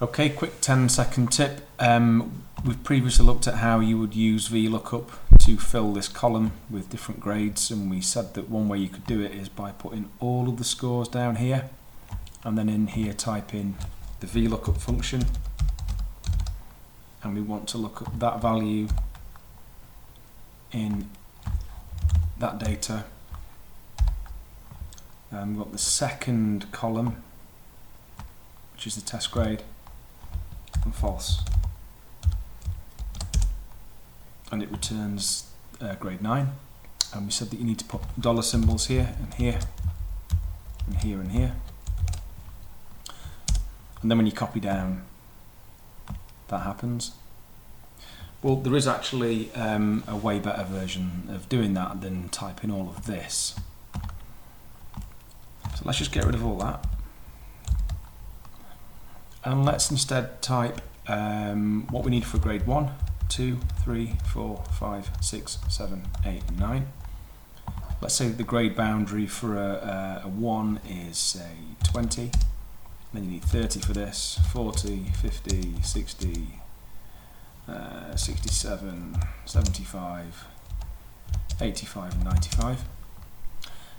Okay, quick 10-second tip. We've previously looked at how you would use VLOOKUP to fill this column with different grades, and we said that one way you could do it is by putting all of the scores down here, and then in here type in the VLOOKUP function, and we want to look at that value in that data. We've got the second column, which is the test grade, and false, and it returns grade 9. And we said that you need to put dollar symbols here and here and here and here, and then when you copy down, that happens. Well, there is actually a way better version of doing that than typing all of this. So let's just get rid of all that. And let's instead type what we need for grade 1, 2, 3, 4, 5, 6, 7, 8, and 9. Let's say the grade boundary for a 1 is, say, 20. Then you need 30 for this, 40, 50, 60, 67, 75, 85, and 95.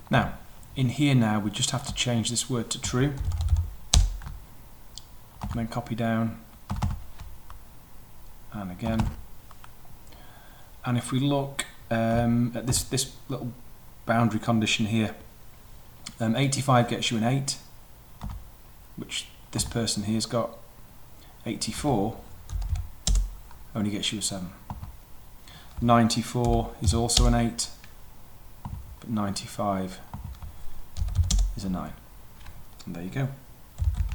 Now, in here now, we just have to change this word to true. And then copy down, and again. And if we look at this little boundary condition here, 85 gets you an 8, which this person here's got. 84 only gets you a 7. 94 is also an 8, but 95 is a 9. And there you go.